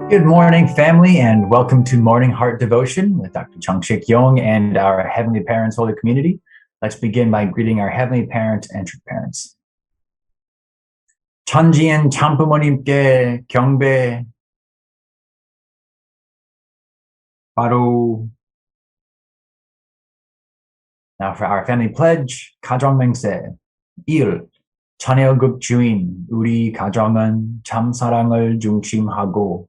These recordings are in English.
Good morning, family, and welcome to Morning Heart Devotion with Dr. Changshik Yong and our Heavenly Parents Holy Community. Let's begin by greeting our Heavenly Parents and True Parents. 천지인 참부모님께 경배. 바로. Now for our family pledge, 가정맹세. 1. 천혜의급 주인, 우리 가정은 참사랑을 중심하고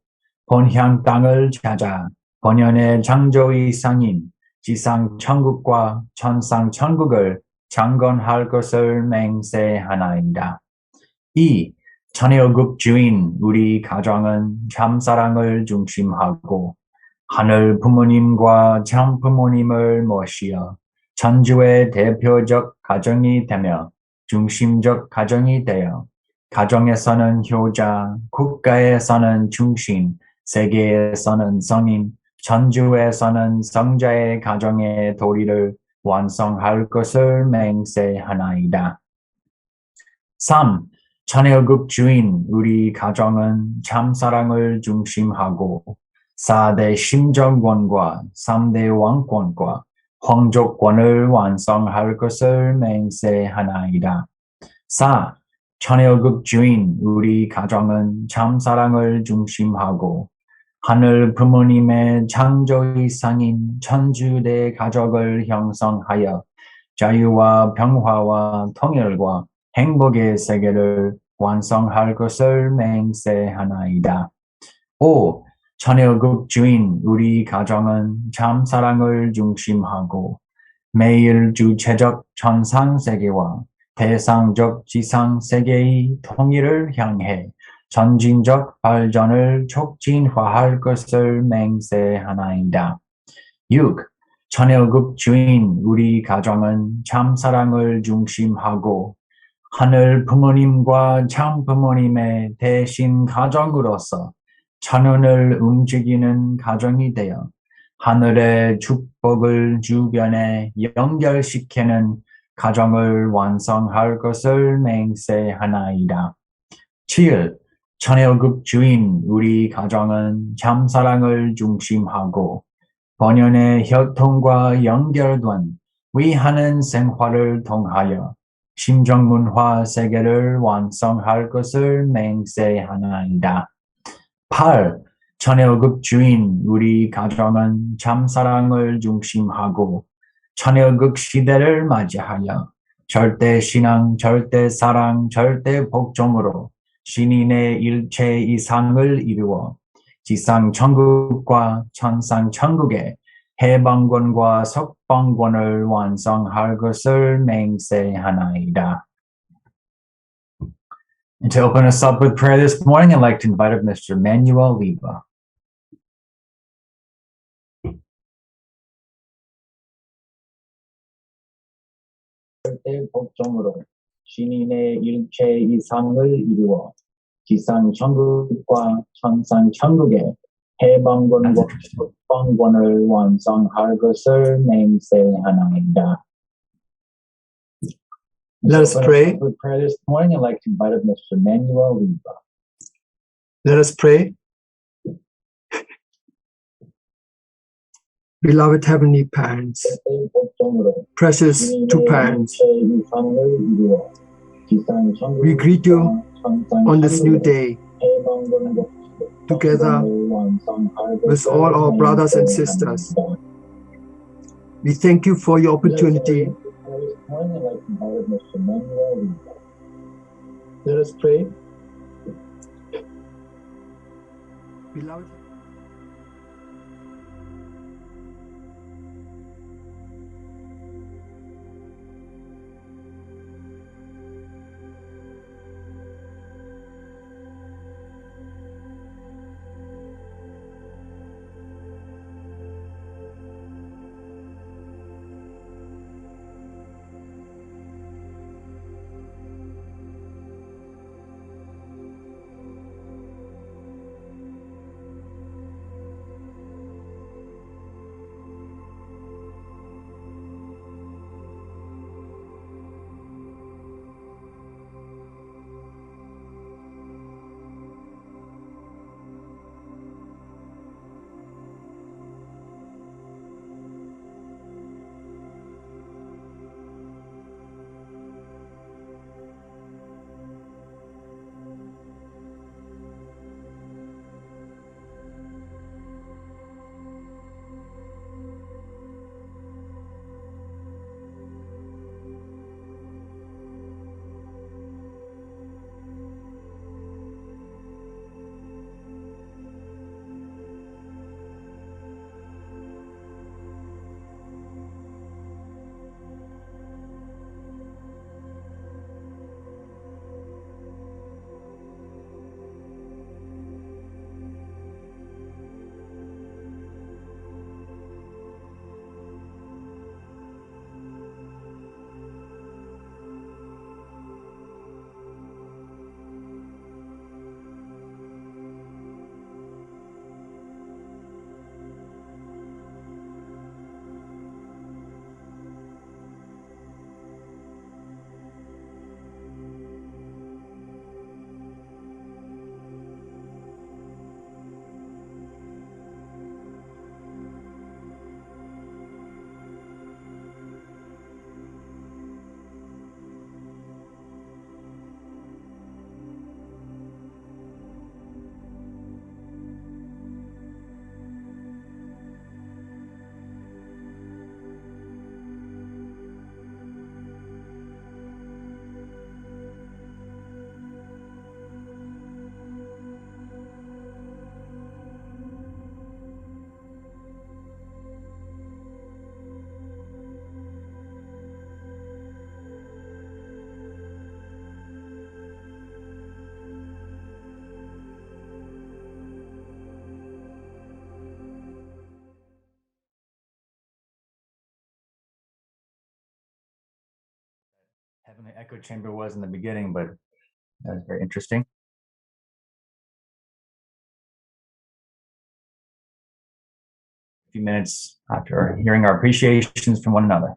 본향 땅을 찾아 본연의 창조의 상인 지상 천국과 천상 천국을 창건할 것을 맹세하나이다. 2. 천혜의급 주인, 우리 가정은 참사랑을 중심하고 하늘 부모님과 참 부모님을 모시어 천주의 대표적 가정이 되며 중심적 가정이 되어 가정에서는 효자, 국가에서는 중심, 세계에서는 성인, 천주에서는 성자의 가정의 도리를 완성할 것을 맹세하나이다. 3. 천혜의급 주인, 우리 가정은 참사랑을 중심하고 4대 심정권과 3대 왕권과皇족권을 완성할 것을 맹세하나이다. 4. 천혜의급 주인, 우리 가정은 참사랑을 중심하고 하늘 부모님의 창조의 상인 천주대 가족을 형성하여 자유와 평화와 통일과 행복의 세계를 완성할 것을 맹세하나이다. 5. 천혜의급 주인, 우리 가정은 참사랑을 중심하고 매일 주체적 천상세계와 대상적 지상세계의 통일을 향해 전진적 발전을 촉진화할 것을 맹세하나이다. 6. 천혜의급 주인, 우리 가정은 참사랑을 중심하고 하늘 부모님과 참 부모님의 대신 가정으로서 천운을 움직이는 가정이 되어 하늘의 축복을 주변에 연결시키는 가정을 완성할 것을 맹세하나이다. 7. 천혜의급 주인, 우리 가정은 참사랑을 중심하고 본연의 혈통과 연결된 위하는 생활을 통하여 심정문화 세계를 완성할 것을 맹세하나이다. 8. 천혜의급 주인, 우리 가정은 참사랑을 중심하고 천혜의급 시대를 맞이하여 절대신앙, 절대사랑, 절대복종으로 신인의 일체 이상을 이루어 지상천국과 천상천국의 해방권과 석방권을 완성할 것을 맹세하나이다. And to open us up with prayer this morning, I'd like to invite up Mr. Manuel Liba. 복종으로 신인의 일체 이상을 이루어 지상천국과 천상천국의 해방권과 석방권을 완성할 것을 맹세하나이다. Let us pray. With prayer this morning, I'd like to invite up Mr. Manuel Liba. Let us pray. Beloved Heavenly Parents, precious two parents, we greet you on this new day, together with all our brothers and sisters. We thank you for your opportunity. Let us pray. Beloved heavenly echo chamber was in the beginning, but that was very interesting. A few minutes after hearing our appreciations from one another.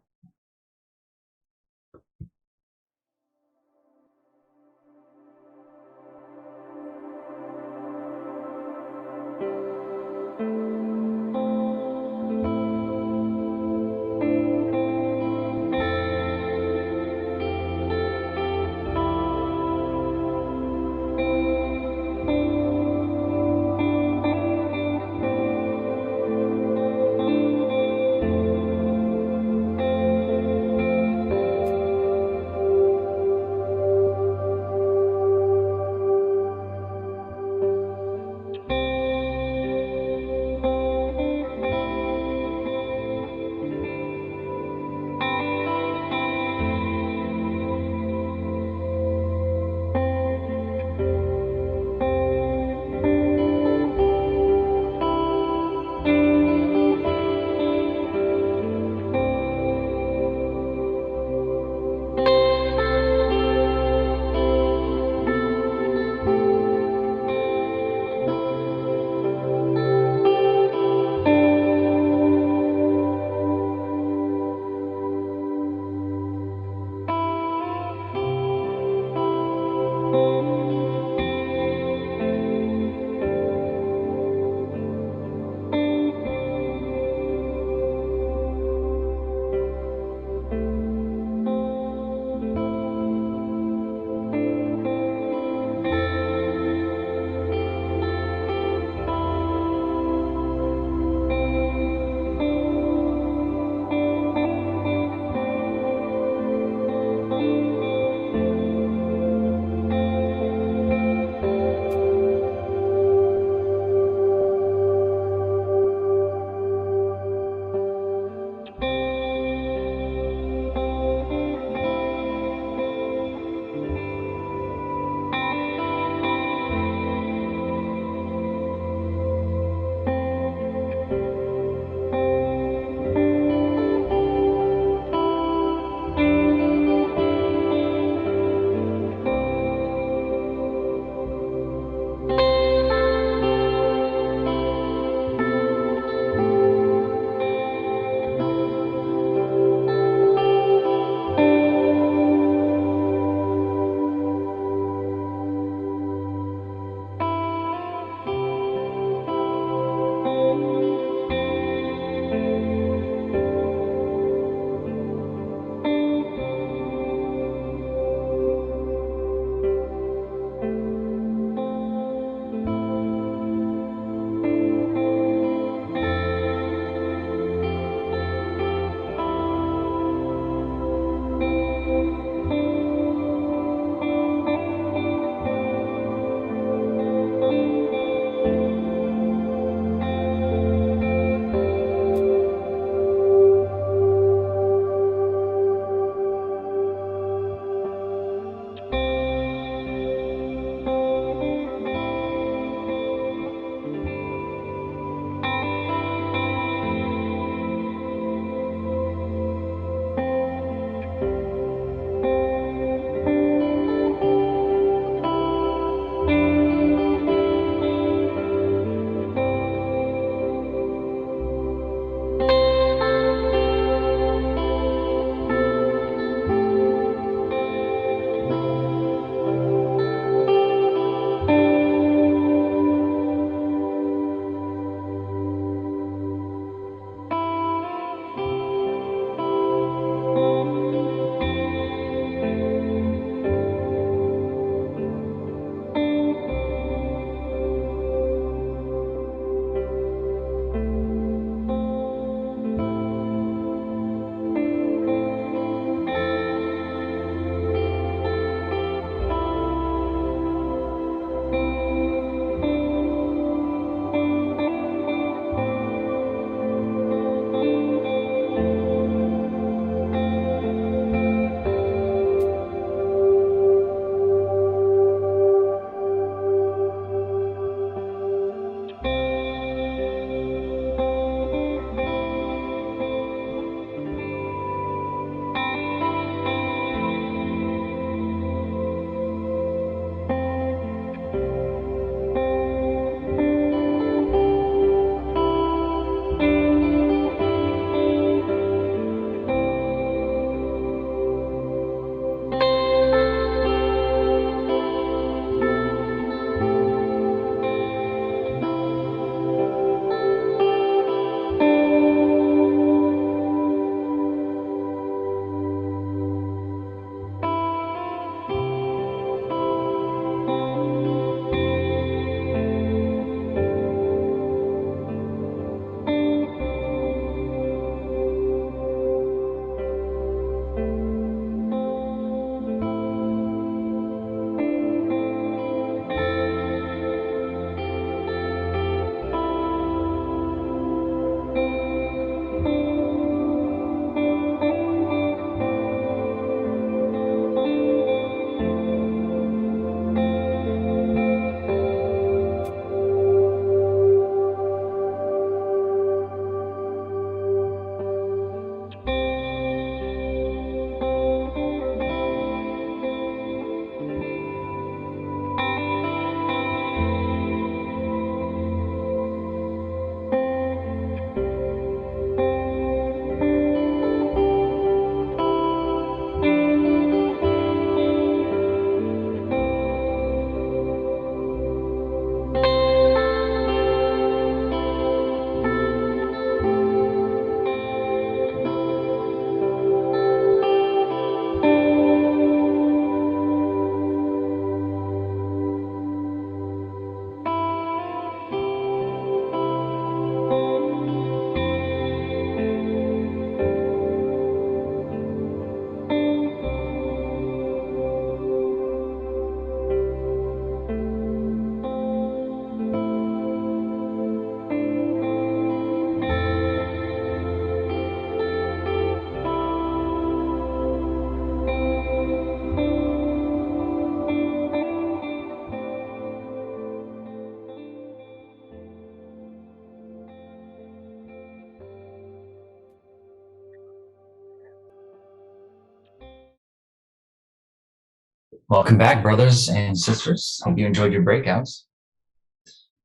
Welcome back, brothers and sisters. Hope you enjoyed your breakouts.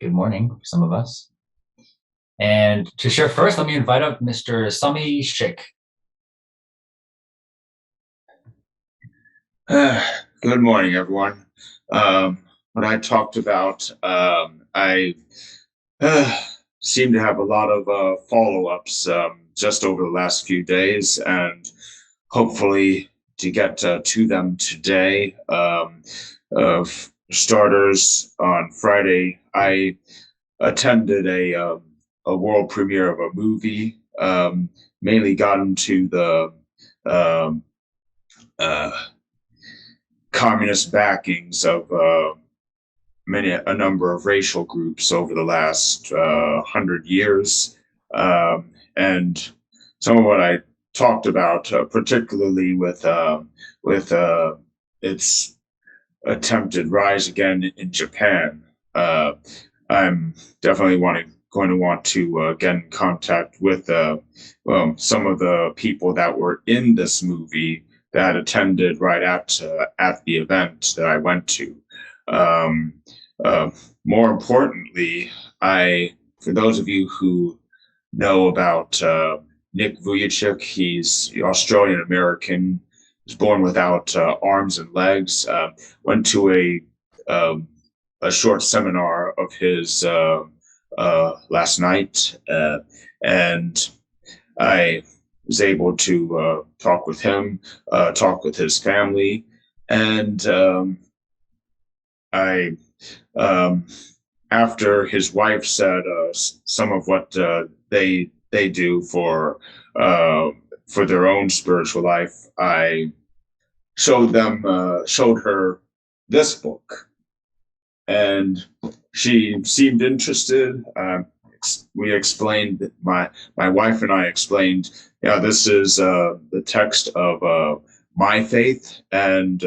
Good morning for some of us. And to share first, let me invite up Mr. Sami Sheikh. Good morning, everyone. When I talked about, I seem to have a lot of follow-ups just over the last few days, and hopefully to get to them today. Starters, on Friday, I attended a world premiere of a movie. Mainly got into the um, uh, communist backings of a number of racial groups over the last 100 years, and some of what I talked about, particularly with its attempted rise again in Japan. I'm definitely going to want to get in contact with some of the people that were in this movie that attended right at the event that I went to. Um, uh, More importantly, for those of you who know about Nick Vujicic, he's Australian American. Was born without arms and legs. Went to a short seminar of his last night, and I was able to talk with him, talk with his family, and I, after his wife said some of what they do for their own spiritual life, I showed her this book, and she seemed interested. We explained, my wife and I explained, yeah, this is the text of my faith, and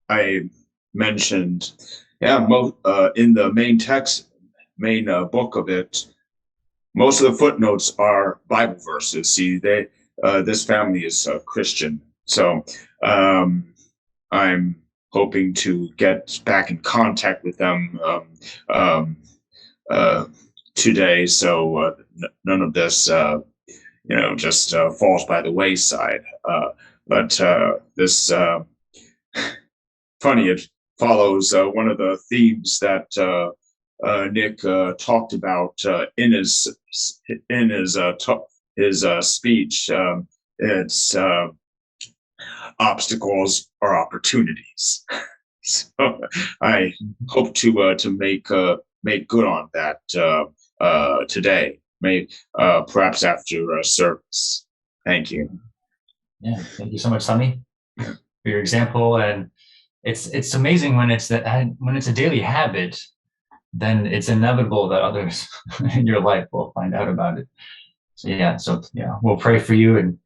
I mentioned, yeah, in the main book of it, most of the footnotes are Bible verses. See, this family is Christian, so I'm hoping to get back in contact with them today, so none of this, just falls by the wayside. But this funny, it follows one of the themes that Nick talked about in his speech. It's obstacles are opportunities. So I hope to make good on that today. Perhaps after service. Thank you. Yeah, thank you so much, Sami, for your example. And it's amazing when it's a daily habit, then it's inevitable that others in your life will find out about it. So yeah, we'll pray for you and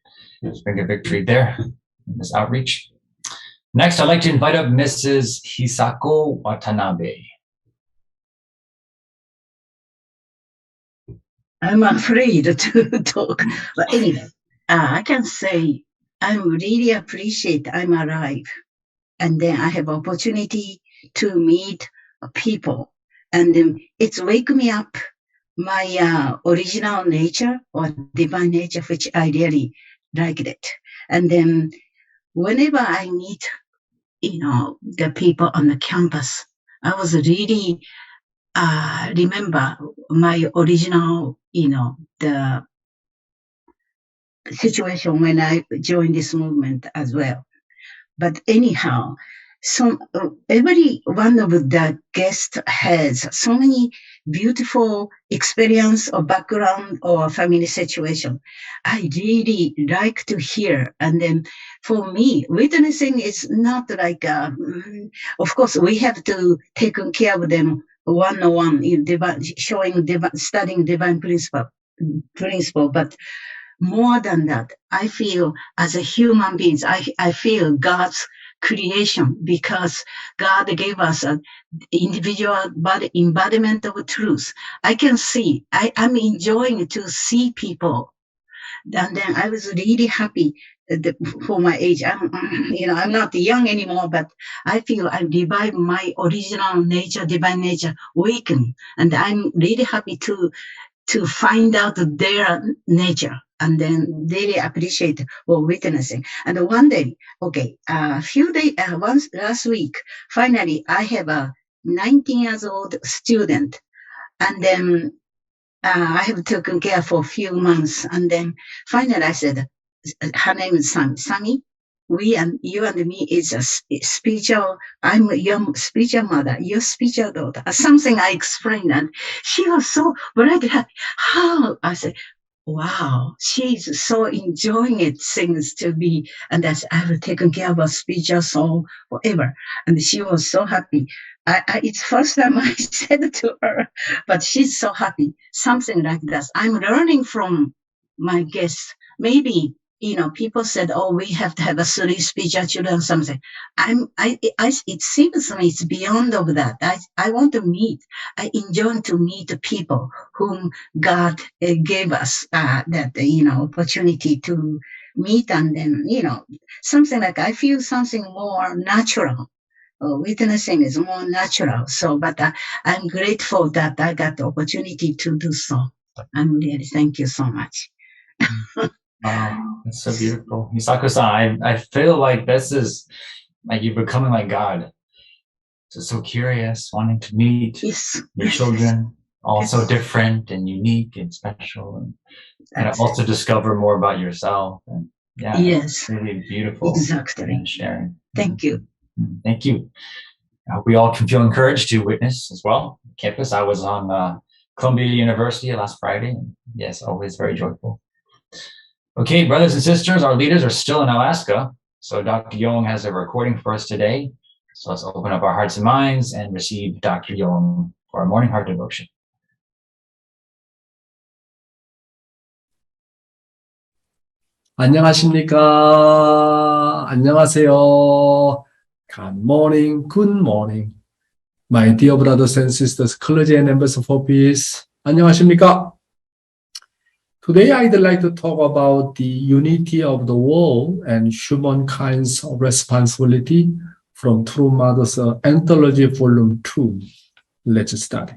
bring a victory there in this outreach. Next, I'd like to invite up Mrs. Hisako Watanabe. I'm afraid to talk, but anyway, I can say I'm really appreciate I'm alive, and then I have opportunity to meet people, and it's wake me up my original nature or divine nature, which I really liked it. And then whenever I meet, the people on the campus, I was really remember my original, the situation when I joined this movement as well. But anyhow, every one of the guests has so many beautiful experience or background or family situation. I really like to hear. And then for me, witnessing is not like, of course, we have to take care of them one-on-one, studying divine principle, but more than that, I feel as a human beings, I feel God's creation, because God gave us an individual embodiment of truth. I can see, I'm enjoying to see people And then I was really happy for my age. I'm not young anymore, but I feel I revived my original nature, divine nature, awaken. And I'm really happy to find out their nature and then really appreciate for witnessing. And one day, once last week, finally, I have a 19 years old student, and then I have taken care for a few months, and then finally I said, her name is Sami. You and me is a spiritual, I'm your spiritual mother, your spiritual daughter. Something I explained, and she was so bright. How? I said, wow, she's so enjoying it, things to be, and that's, I have taken care of her spiritual soul forever. And she was so happy. It's first time I said to her, but she's so happy. Something like that. I'm learning from my guests. Maybe, people said, oh, we have to have a 3 spiritual children or something. It seems to me it's beyond of that. I want to meet. I enjoy to meet people whom God gave us opportunity to meet, and then, something like, I feel something more natural. Witnessing is more natural. So, but I'm grateful that I got the opportunity to do so. I'm really, thank you so much. Wow, that's so beautiful. Misako-san, I feel like this is like you're becoming like God. Just so curious, wanting to meet your children, all so different and unique and special, and also discover more about yourself. And it's really beautiful. Exactly. Sharing. Thank you. Thank you. I hope we all can feel encouraged to witness as well. Campus. I was on Columbia University last Friday. And yes, always very joyful. Okay, brothers and sisters, our leaders are still in Alaska. So Dr. Yong has a recording for us today. So let's open up our hearts and minds and receive Dr. Yong for our morning heart devotion. 안녕하십니까? 안녕하세요. Good morning, good morning. My dear brothers and sisters, clergy and members for peace. 안녕하십니까? Today I'd like to talk about the unity of the world and humankind's responsibility from True Mother's Anthology Volume 2. Let's start.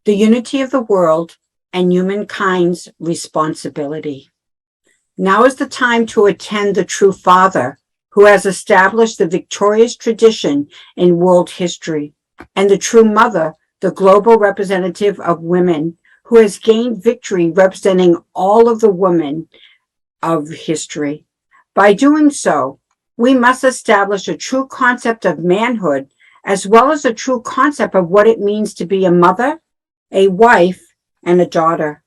The unity of the world and humankind's responsibility. Now is the time to attend the true Father, who has established the victorious tradition in world history, and the true Mother, the global representative of women, who has gained victory representing all of the women of history. By doing so, we must establish a true concept of manhood, as well as a true concept of what it means to be a mother, a wife, and a daughter.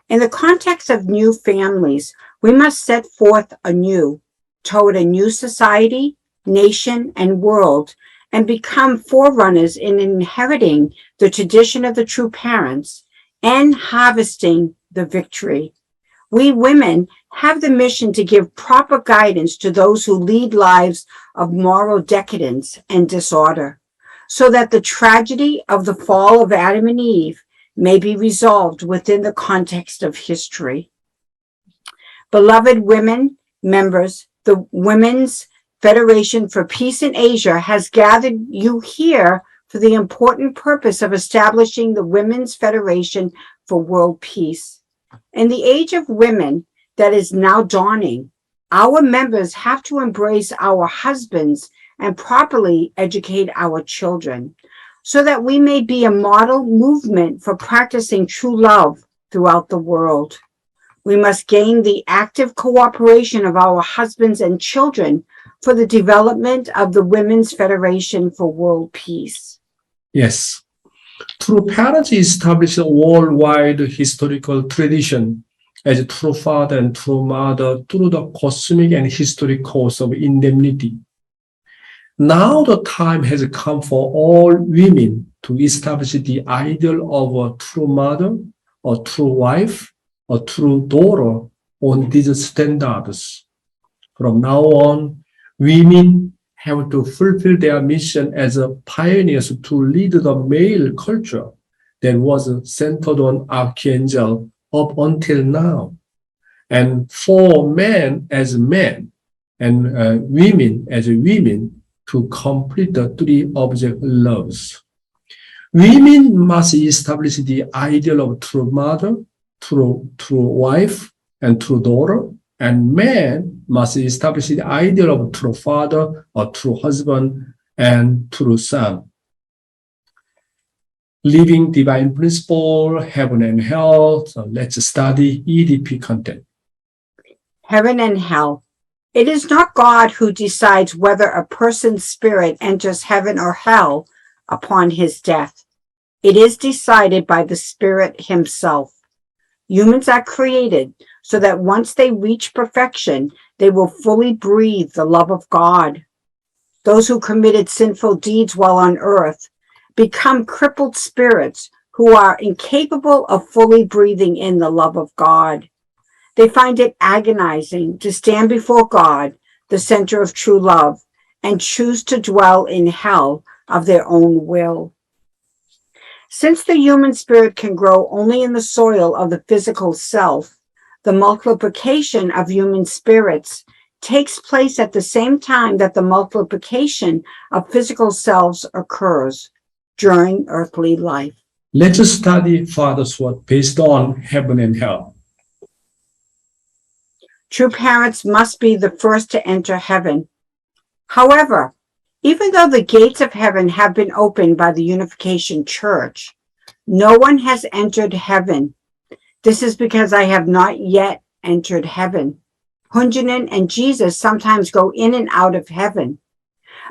In the context of new families, we must set forth anew toward a new society, nation, and world, and become forerunners in inheriting the tradition of the true parents and harvesting the victory. We women have the mission to give proper guidance to those who lead lives of moral decadence and disorder, so that the tragedy of the fall of Adam and Eve may be resolved within the context of history. Beloved women members, the Women's Federation for Peace in Asia has gathered you here for the important purpose of establishing the Women's Federation for World Peace. In the age of women that is now dawning, our members have to embrace our husbands and properly educate our children, so that we may be a model movement for practicing true love throughout the world. We must gain the active cooperation of our husbands and children for the development of the Women's Federation for World Peace. Yes. True parents establish a worldwide historical tradition as true father and true mother through the cosmic and historic course of indemnity. Now the time has come for all women to establish the ideal of a true mother, a true wife, a true daughter on these standards. From now on, women have to fulfill their mission as pioneers to lead the male culture that was centered on Archangel up until now. And for men as men and women as women to complete the three object loves. Women must establish the ideal of true mother, true wife, and true daughter. And men must establish the ideal of true father, or true husband, and true son. Living divine principle, heaven and hell. So let's study EDP content. Heaven and hell. It is not God who decides whether a person's spirit enters heaven or hell upon his death. It is decided by the Spirit himself. Humans are created so that once they reach perfection, they will fully breathe the love of God. Those who committed sinful deeds while on earth become crippled spirits who are incapable of fully breathing in the love of God. They find it agonizing to stand before God, the center of true love, and choose to dwell in hell of their own will. Since the human spirit can grow only in the soil of the physical self, the multiplication of human spirits takes place at the same time that the multiplication of physical selves occurs during earthly life. Let's study Father's word based on heaven and hell. True parents must be the first to enter heaven. However, even though the gates of heaven have been opened by the Unification Church, no one has entered heaven. This is because I have not yet entered heaven. Hunjanin and Jesus sometimes go in and out of heaven,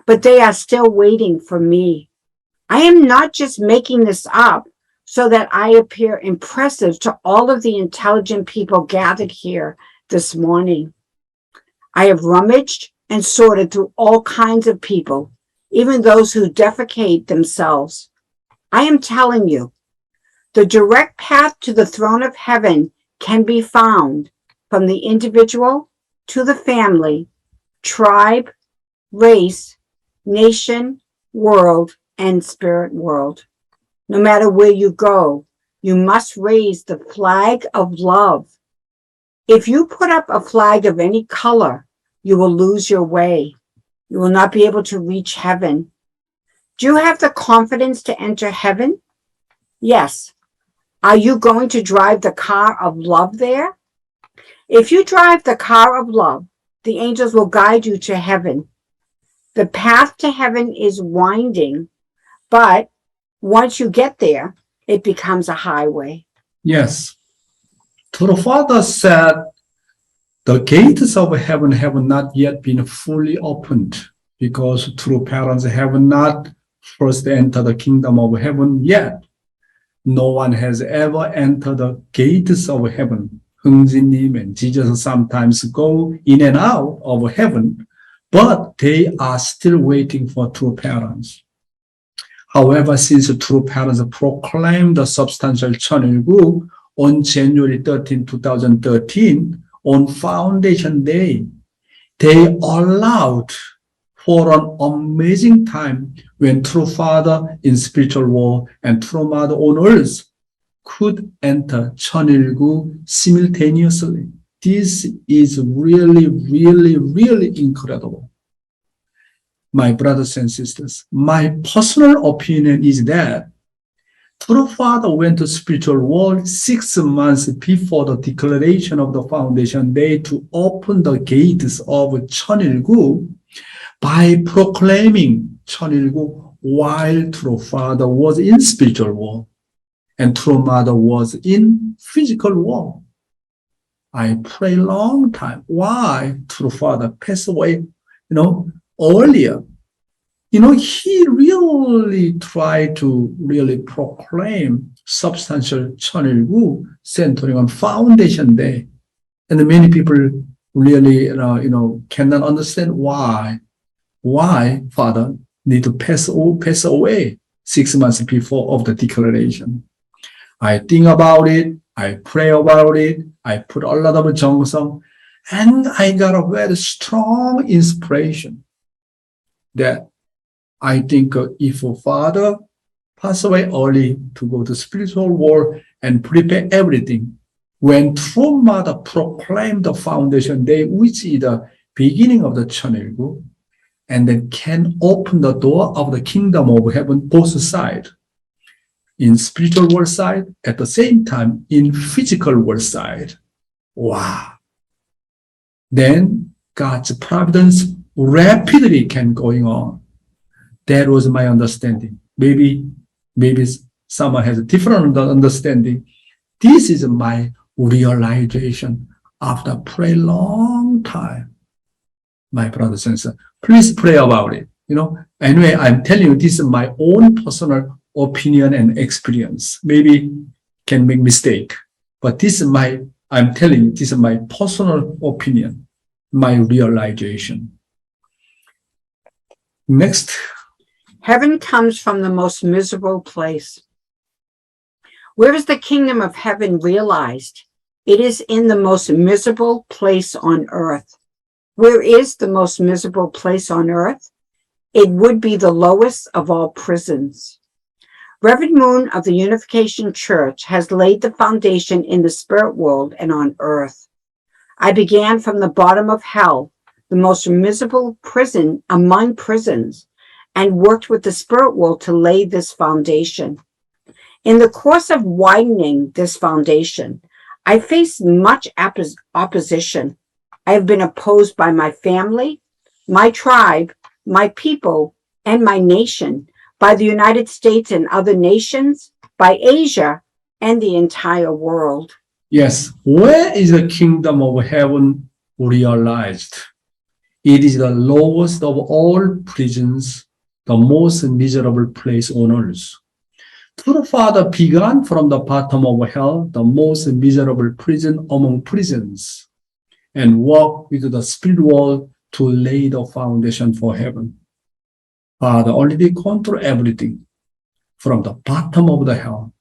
but they are still waiting for me. I am not just making this up so that I appear impressive to all of the intelligent people gathered here this morning. I have rummaged and sorted through all kinds of people, even those who defecate themselves. I am telling you, the direct path to the throne of heaven can be found from the individual to the family, tribe, race, nation, world, and spirit world. No matter where you go, you must raise the flag of love. If you put up a flag of any color, you will lose your way. You will not be able to reach heaven. Do you have the confidence to enter heaven? Yes. Are you going to drive the car of love there? If you drive the car of love, the angels will guide you to heaven. The path to heaven is winding, but once you get there, it becomes a highway. Yes. To the Father said, the gates of heaven have not yet been fully opened, because true parents have not first entered the kingdom of heaven yet. No one has ever entered the gates of heaven. Hungjinim and Jesus sometimes go in and out of heaven, but they are still waiting for true parents. However, since true parents proclaimed the substantial 천일국 on January 13, 2013, on Foundation Day, they allowed for an amazing time when true father in spiritual world and true mother on earth could enter 천일국 simultaneously. This is really, really, really incredible. My brothers and sisters, my personal opinion is that true father went to spiritual world 6 months before the declaration of the Foundation Day to open the gates of 천일국 by proclaiming 천일국 while true father was in spiritual world and true mother was in physical world. I pray long time why true father passed away, earlier. He really tried to really proclaim substantial 천일국 centering on Foundation Day. And many people really, cannot understand why Father need to pass away 6 months before of the declaration. I think about it, I pray about it, I put a lot of 정성, and I got a very strong inspiration that I think if a father pass away early to go to spiritual world and prepare everything, When true mother proclaimed the foundation day, which is the beginning of the 천일국, and then can open the door of the kingdom of heaven, both sides, in spiritual world side, at the same time in physical world side. Wow. Then God's providence rapidly can going on. That was my understanding. Maybe someone has a different understanding. This is my realization after pray long time. My brothers and sisters, please pray about it. Anyway, I'm telling you, this is my own personal opinion and experience. Maybe can make mistake, but I'm telling you, this is my personal opinion, my realization. Next. Heaven comes from the most miserable place. Where is the kingdom of heaven realized? It is in the most miserable place on earth. Where is the most miserable place on earth? It would be the lowest of all prisons. Reverend Moon of the Unification Church has laid the foundation in the spirit world and on earth. I began from the bottom of hell, the most miserable prison among prisons, and worked with the spirit world to lay this foundation. In the course of widening this foundation, I faced much opposition. I have been opposed by my family, my tribe, my people, and my nation, by the United States and other nations, by Asia, and the entire world. Yes, where is the kingdom of heaven realized? It is the lowest of all prisons, the most miserable place on earth. True Father began from the bottom of hell, the most miserable prison among prisons, and walked with the spirit world to lay the foundation for heaven. Father already control everything from the bottom of the hell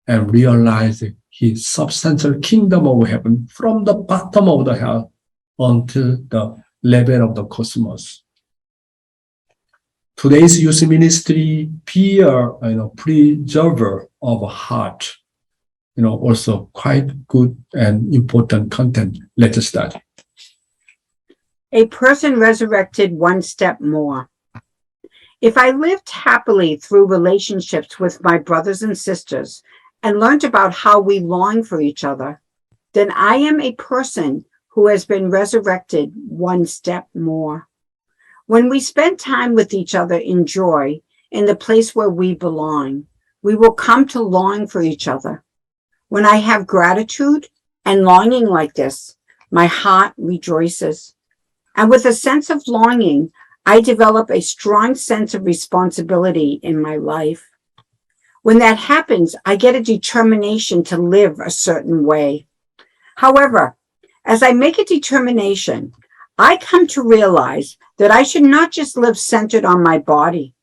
and realized his substantial kingdom of heaven from the bottom of the hell until the level of the cosmos. Today's youth ministry, be a preserver of heart. Also quite good and important content. Let's study. A person resurrected one step more. If I lived happily through relationships with my brothers and sisters and learned about how we long for each other, then I am a person who has been resurrected one step more. When we spend time with each other in joy, in the place where we belong, we will come to long for each other. When I have gratitude and longing like this, my heart rejoices. And with a sense of longing, I develop a strong sense of responsibility in my life. When that happens, I get a determination to live a certain way. However, as I make a determination, I come to realize that I should not just live centered on my body.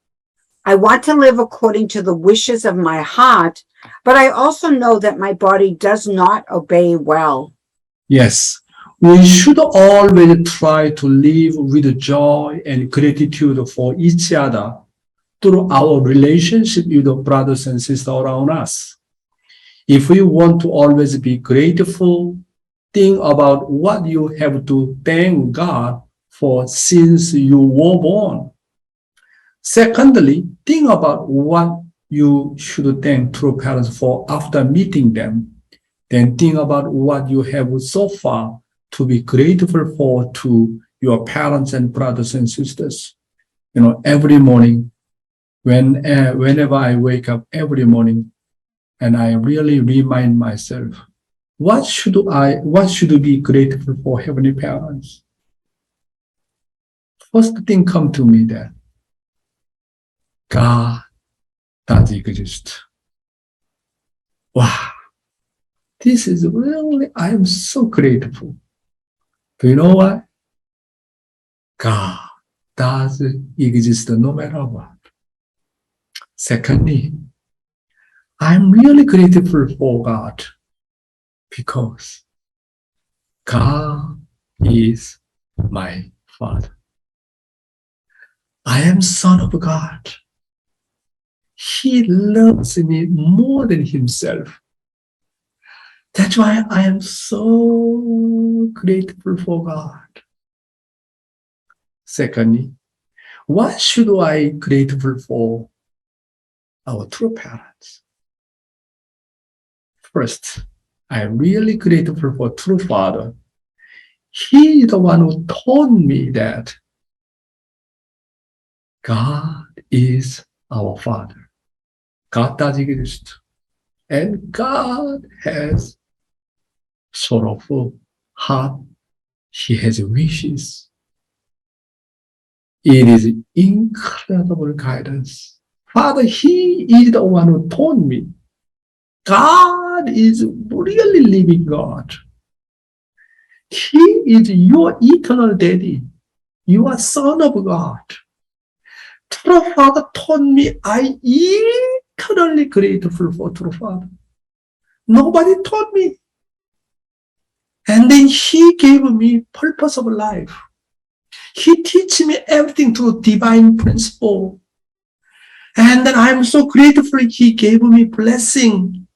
I want to live according to the wishes of my heart, but I also know that my body does not obey well. Yes, we should always try to live with joy and gratitude for each other through our relationship with the brothers and sisters around us. If we want to always be grateful, think about what you have to thank God for since you were born. Secondly, think about what you should thank true parents for after meeting them. Then think about what you have so far to be grateful for to your parents and brothers and sisters. Every morning, whenever I wake up every morning, and I really remind myself, what should be grateful for Heavenly Parents? First thing come to me that God does exist. Wow, this is really, I am so grateful. Do you know why? God does exist no matter what. Secondly, I'm really grateful for God because God is my Father. I am Son of God. He loves me more than himself. That's why I am so grateful for God. Secondly, what should I be grateful for? Our true parents. First, I am really grateful for true father. He is the one who told me that God is our father. God does exist. And God has sorrowful heart. He has wishes. It is incredible guidance. Father, He is the one who told me. God is really living God. He is your eternal daddy. You are son of God. True Father told me I eternally grateful for true Father. Nobody told me. And then He gave me purpose of life. He teach me everything through divine principle. And then I'm so grateful He gave me blessing.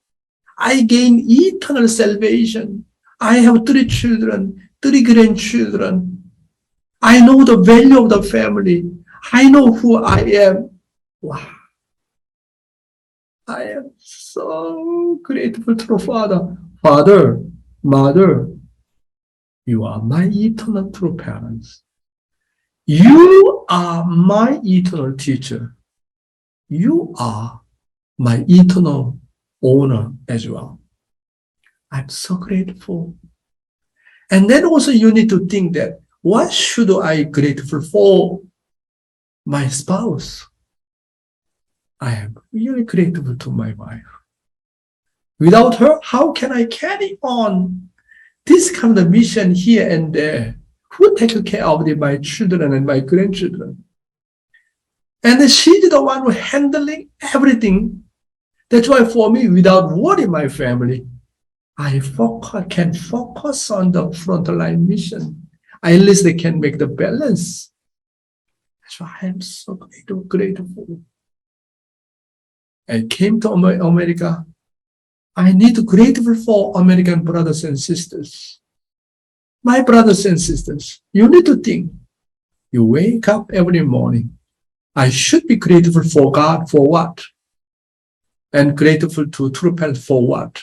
I gain eternal salvation. I have 3 children, 3 grandchildren. I know the value of the family. I know who I am. Wow. I am so grateful to the Father. Father, Mother, you are my eternal true parents. You are my eternal teacher. You are my eternal owner as well. I'm so grateful. And then also you need to think that, what should I be grateful for? My spouse. I am really grateful to my wife. Without her, how can I carry on this kind of mission here and there? Who takes care of my children and my grandchildren? And she's the one who handling everything. That's why for me, without worry my family, I can focus on the frontline mission. At least they can make the balance. That's why I am so grateful. I came to America. I need to be grateful for American brothers and sisters. My brothers and sisters, you need to think. You wake up every morning. I should be grateful for God for what? And grateful to true parents for what?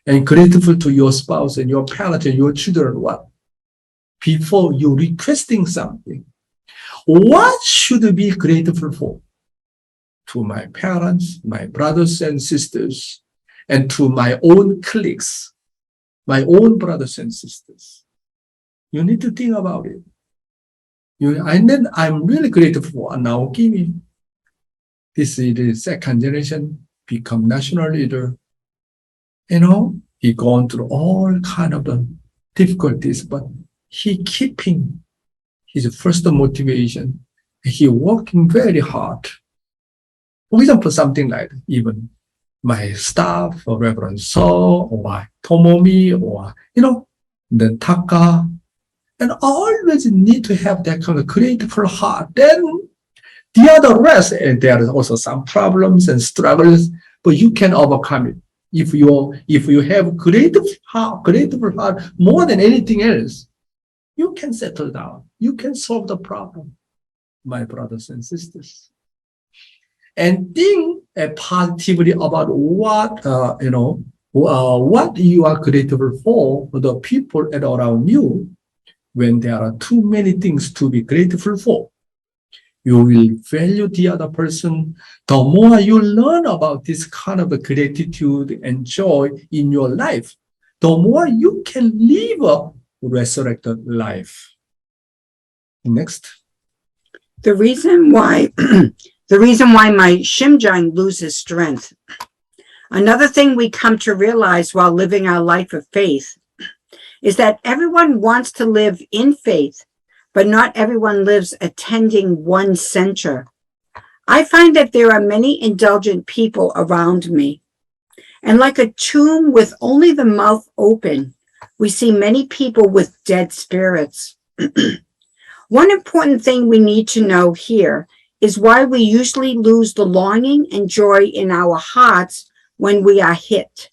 And grateful to your spouse and your parents and your children what? Before you requesting something, what should I be grateful for? To my parents, my brothers and sisters, and to my own colleagues, my own brothers and sisters. You need to think about it. And then I'm really grateful for Naoki. This is the second generation, become national leader. He gone through all kind of the difficulties, but he keeping his first motivation. He working very hard. For example, something like even my staff, or Reverend So, or Tomomi, or, the Taka, and always need to have that kind of grateful heart. Then the other rest, and there is also some problems and struggles, but you can overcome it. If you have grateful heart more than anything else, you can settle down. You can solve the problem, my brothers and sisters. And think positively about what you are grateful for the people around you. When there are too many things to be grateful for, you will value the other person. The more you learn about this kind of gratitude and joy in your life, the more you can live a resurrected life. Next. The reason why my Shimjang loses strength. Another thing we come to realize while living our life of faith is that everyone wants to live in faith, but not everyone lives attending one center. I find that there are many indulgent people around me. And like a tomb with only the mouth open, we see many people with dead spirits. One important thing we need to know here is why we usually lose the longing and joy in our hearts when we are hit.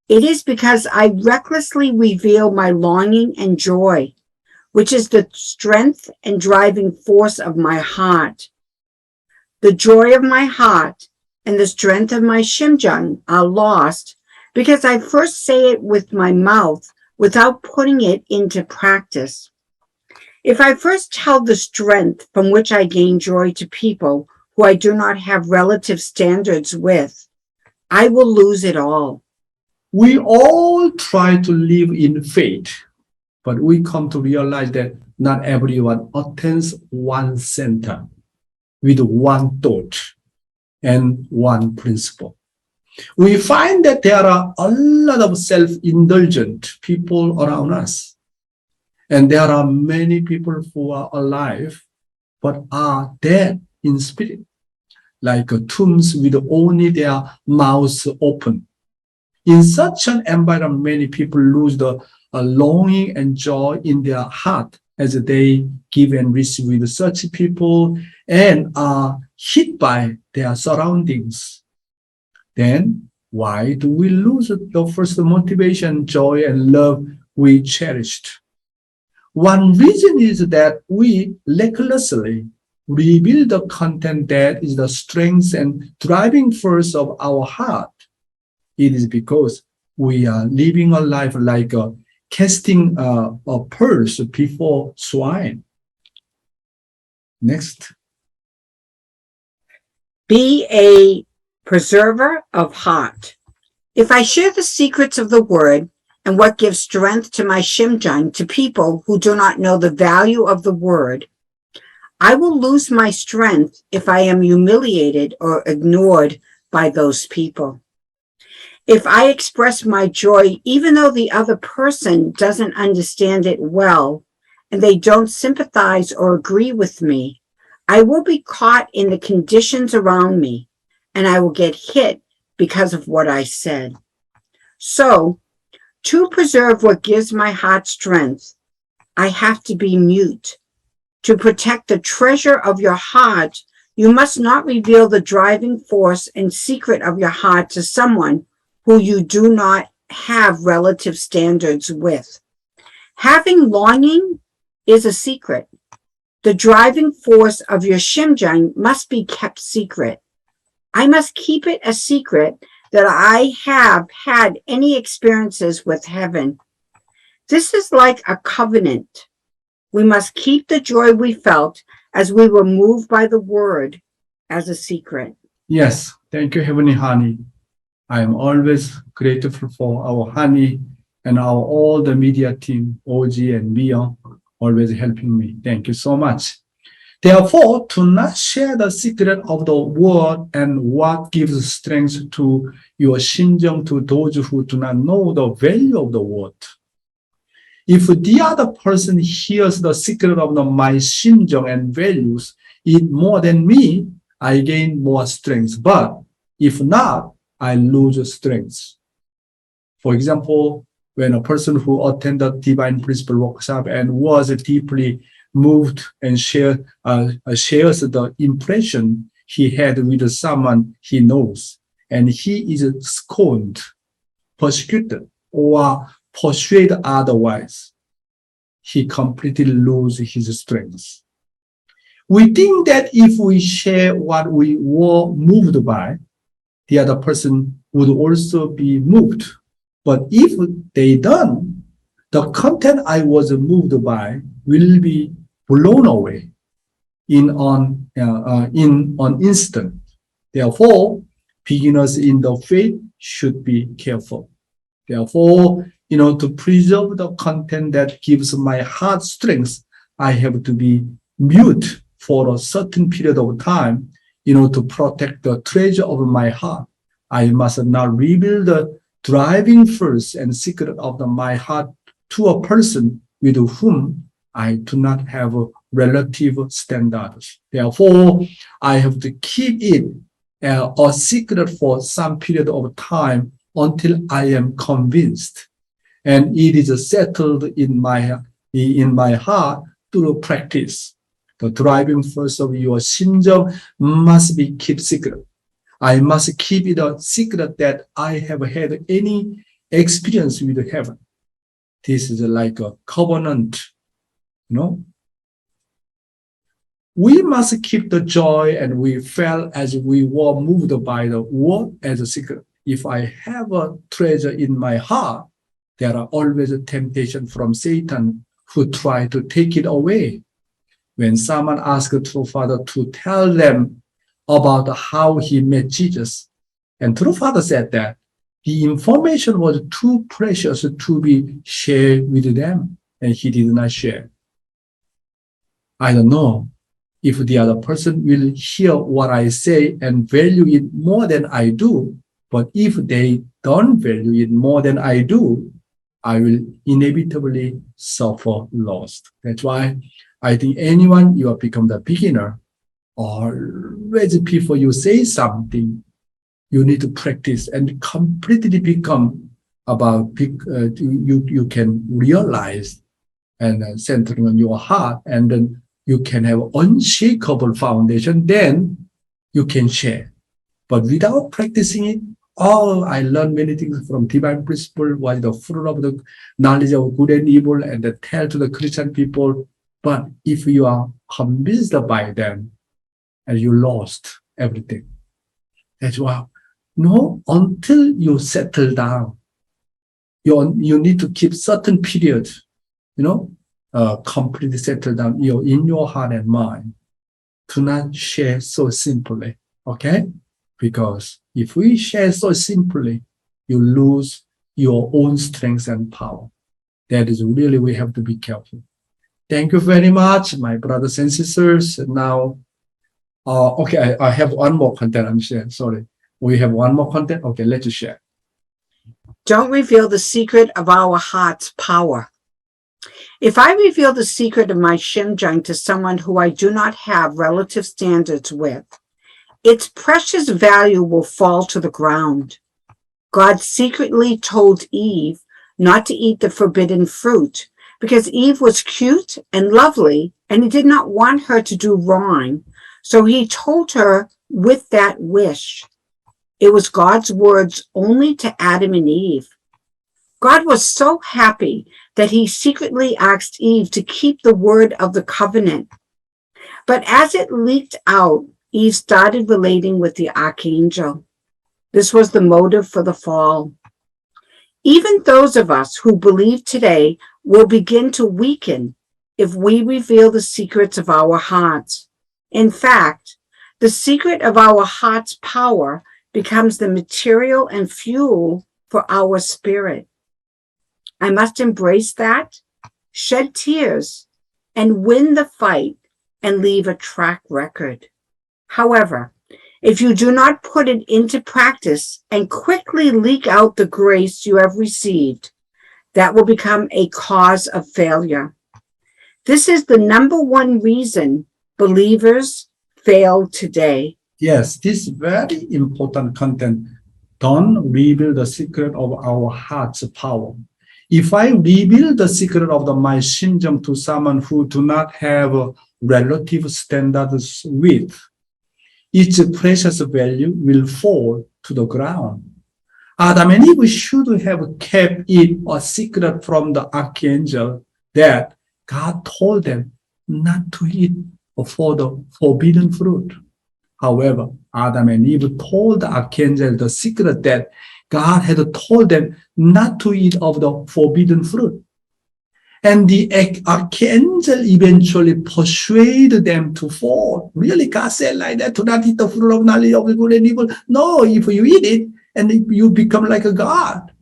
It is because I recklessly reveal my longing and joy, which is the strength and driving force of my heart. The joy of my heart and the strength of my shimjung are lost because I first say it with my mouth without putting it into practice. If I first tell the strength from which I gain joy to people who I do not have relative standards with, I will lose it all. We all try to live in faith, but we come to realize that not everyone attains one center with one thought and one principle. We find that there are a lot of self-indulgent people around us. And there are many people who are alive, but are dead in spirit, like tombs with only their mouths open. In such an environment, many people lose the longing and joy in their heart as they give and receive with such people and are hit by their surroundings. Then why do we lose the first motivation, joy, and love we cherished? One reason is that we recklessly reveal the content that is the strength and driving force of our heart. It is because we are living a life like casting a pearls before swine. Next. Be a preserver of heart. If I share the secrets of the word and what gives strength to my shimjung to people who do not know the value of the word, I will lose my strength if I am humiliated or ignored by those people. If I express my joy, even though the other person doesn't understand it well, and they don't sympathize or agree with me, I will be caught in the conditions around me, and I will get hit because of what I said. So, to preserve what gives my heart strength, I have to be mute. To protect the treasure of your heart, you must not reveal the driving force and secret of your heart to someone who you do not have relative standards with. Having longing is a secret. The driving force of your shimjung must be kept secret. I must keep it a secret that I have had any experiences with heaven. This is like a covenant. We must keep the joy we felt as we were moved by the word as a secret. Yes, thank you, Heavenly Honey. I am always grateful for our Honey and all the media team, OG and Mia, always helping me. Thank you so much. Therefore, do not share the secret of the word and what gives strength to your shimjung to those who do not know the value of the word. If the other person hears the secret of my shimjung and values it more than me, I gain more strength. But if not, I lose strength. For example, when a person who attended Divine Principle workshop and was deeply moved and shares the impression he had with someone he knows, and he is scorned, persecuted, or persuaded otherwise, he completely loses his strength. We think that if we share what we were moved by, the other person would also be moved. But if they don't, the content I was moved by will be blown away in an instant. Therefore, beginners in the faith should be careful. Therefore, to preserve the content that gives my heart strength, I have to be mute for a certain period of time, to protect the treasure of my heart. I must not reveal the driving force and secret of my heart to a person with whom I do not have relative standards. Therefore, I have to keep it a secret for some period of time until I am convinced, and it is settled in my heart through practice. The driving force of your shimjung must be kept secret. I must keep it a secret that I have had any experience with heaven. This is like a covenant, you know. We must keep the joy, and we felt as we were moved by the word as a secret. If I have a treasure in my heart, there are always a temptation from Satan who try to take it away. When someone asked True Father to tell them about how he met Jesus, and True Father said that the information was too precious to be shared with them, and he did not share. I don't know if the other person will hear what I say and value it more than I do, but if they don't value it more than I do, I will inevitably suffer loss. That's why I think anyone you have become the beginner, always before you say something, you need to practice and completely become about you can realize and centering on your heart, and then you can have unshakable foundation. Then you can share. But without practicing it, I learned many things from divine principle, what is the fruit of the knowledge of good and evil, and then tell to the Christian people. But if you are convinced by them, and you lost everything. That's why, no, until you settle down, you need to keep certain periods, completely settle down in your heart and mind. Do not share so simply, okay? Because if we share so simply, you lose your own strength and power. That is really, we have to be careful. Thank you very much, my brothers and sisters. Now, okay, I have one more content I'm sharing. Sorry. We have one more content. Okay, let's share. Don't reveal the secret of our heart's power. If I reveal the secret of my Xinjiang to someone who I do not have relative standards with, its precious value will fall to the ground. God secretly told Eve not to eat the forbidden fruit because Eve was cute and lovely and he did not want her to do wrong. So he told her with that wish. It was God's words only to Adam and Eve. God was so happy that he secretly asked Eve to keep the word of the covenant. But as it leaked out, Eve started relating with the archangel. This was the motive for the fall. Even those of us who believe today will begin to weaken if we reveal the secrets of our hearts. In fact, the secret of our heart's power becomes the material and fuel for our spirit. I must embrace that, shed tears, and win the fight and leave a track record. However, if you do not put it into practice and quickly leak out the grace you have received, that will become a cause of failure. This is the number one reason believers fail today. Yes, this very important content. Don't reveal the secret of our heart's power. If I reveal the secret of my Xinjiang to someone who do not have relative standards with, its precious value will fall to the ground. Adam and Eve should have kept it a secret from the archangel that God told them not to eat for the forbidden fruit. However, Adam and Eve told the archangel the secret that God had told them not to eat of the forbidden fruit. And the archangel eventually persuaded them to fall. Really, God said like that, to not eat the fruit of knowledge of good and evil. No, if you eat it, and you become like a God.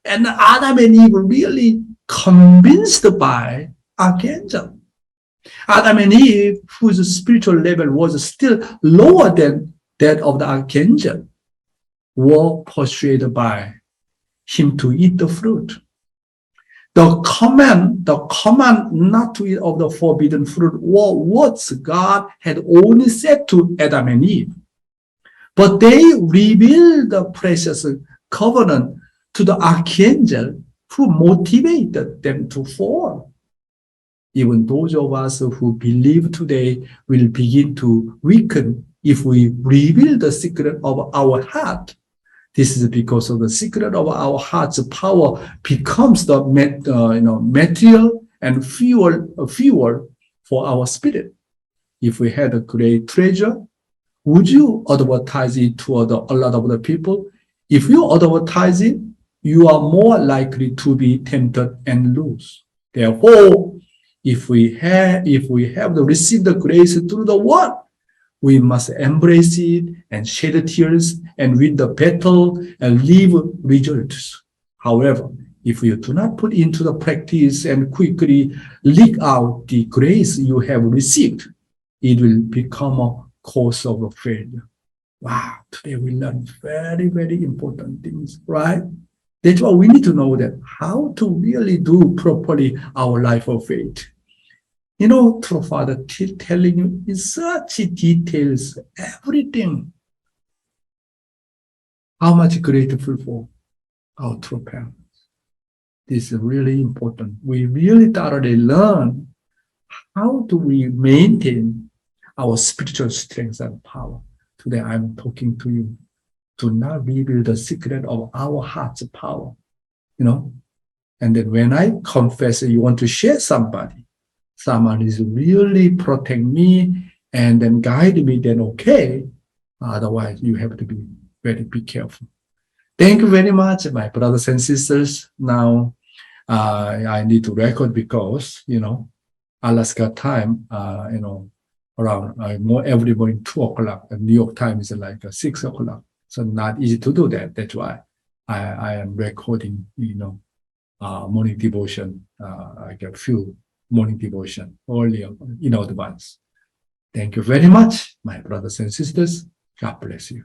And Adam and Eve were really convinced by archangel. Adam and Eve, whose spiritual level was still lower than that of the archangel, were persuaded by him to eat the fruit. The command not to eat of the forbidden fruit were words God had only said to Adam and Eve. But they revealed the precious covenant to the archangel who motivated them to fall. Even those of us who believe today will begin to weaken if we reveal the secret of our heart This is because of the secret of our heart's power becomes the material and fuel for our spirit. If we had a great treasure, would you advertise it to a lot of other people? If you advertise it, you are more likely to be tempted and lose. Therefore, if we have received the grace through the word, we must embrace it and shed tears and win the battle and leave results. However, if you do not put into the practice and quickly leak out the grace you have received, it will become a cause of failure. Wow, today we learned very, very important things, right? That's why we need to know that how to really do properly our life of faith. You know, true Father telling you in such details, everything. How much grateful for our true parents. This is really important. We really thoroughly learn how do we maintain our spiritual strength and power. Today I'm talking to you. Do not reveal the secret of our heart's power. You know, and then when I confess that you want to share somebody, someone is really protect me and then guide me, then okay. Otherwise, you have to be careful. Thank you very much, my brothers and sisters. Now, I need to record because, Alaska time, around every morning 2 o'clock. And New York time is like 6 o'clock. So not easy to do that. That's why I am recording, morning devotion, like a few morning devotion earlier in advance. Thank you very much, my brothers and sisters. God bless you.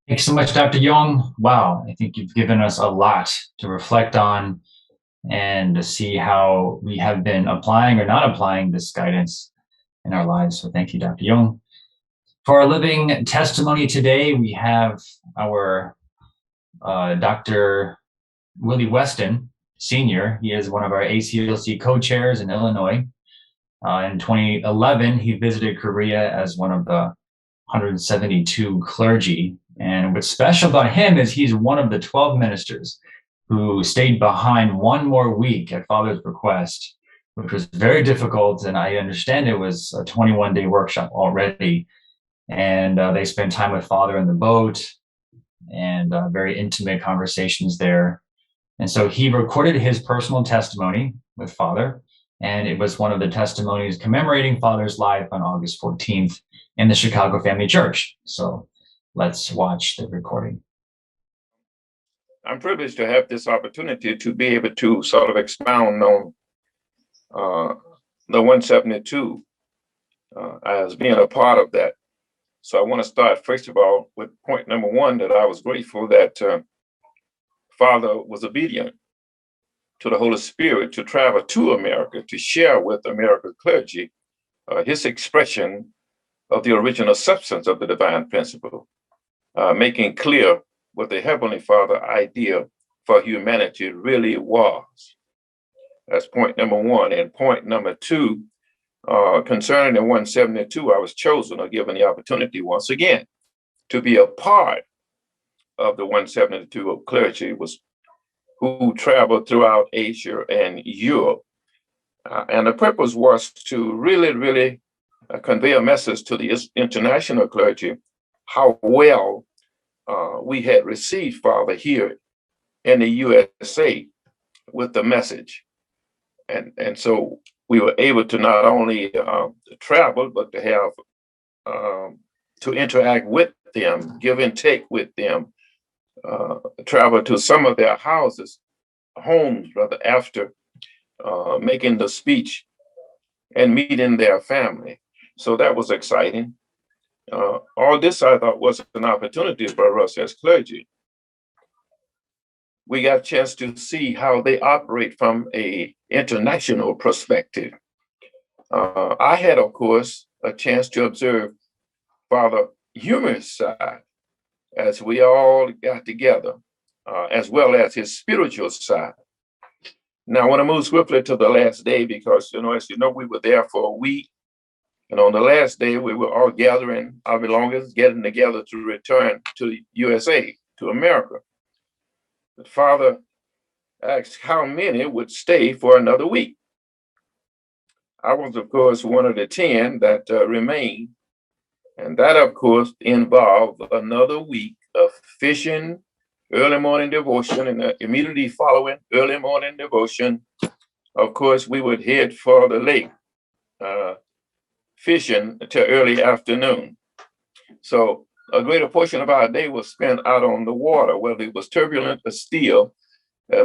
Thanks so much, Dr. Yong. Wow, I think you've given us a lot to reflect on and to see how we have been applying or not applying this guidance in our lives. So thank you, Dr. Yong. For our living testimony today, we have our Dr. Willie Weston, Sr. He is one of our ACLC co-chairs in Illinois. In 2011, he visited Korea as one of the 172 clergy. And what's special about him is he's one of the 12 ministers who stayed behind one more week at Father's request, which was very difficult. And I understand it was a 21-day workshop already. And they spent time with Father in the boat and very intimate conversations there. And so he recorded his personal testimony with Father. And it was one of the testimonies commemorating Father's life on August 14th in the Chicago Family Church. So let's watch the recording. I'm privileged to have this opportunity to be able to sort of expound on the 172 as being a part of that. So I want to start, first of all, with point number one, that I was grateful that Father was obedient to the Holy Spirit to travel to America to share with America's clergy his expression of the original substance of the divine principle, making clear what the Heavenly Father idea for humanity really was. That's point number one. And point number two, concerning the 172, I was chosen or given the opportunity once again to be a part of the 172 of clergy who traveled throughout Asia and Europe. And the purpose was to really convey a message to the international clergy how well we had received Father here in the USA with the message. And so we were able to not only travel, but to have to interact with them, give and take with them, travel to some of their homes rather, after making the speech and meeting their family. So that was exciting. All this, I thought, was an opportunity for us as clergy. We got a chance to see how they operate from an international perspective. I had, of course, a chance to observe Father Humer's side as we all got together, as well as his spiritual side. Now, I want to move swiftly to the last day because, as you know, we were there for a week. And on the last day, we were all gathering our belongings, getting together to return to the USA, to America. The father asked how many would stay for another week. I was, of course, one of the 10 that remained. And that, of course, involved another week of fishing, early morning devotion, and immediately following early morning devotion, of course, we would head for the lake, fishing till early afternoon. So a greater portion of our day was spent out on the water, whether it was turbulent or still.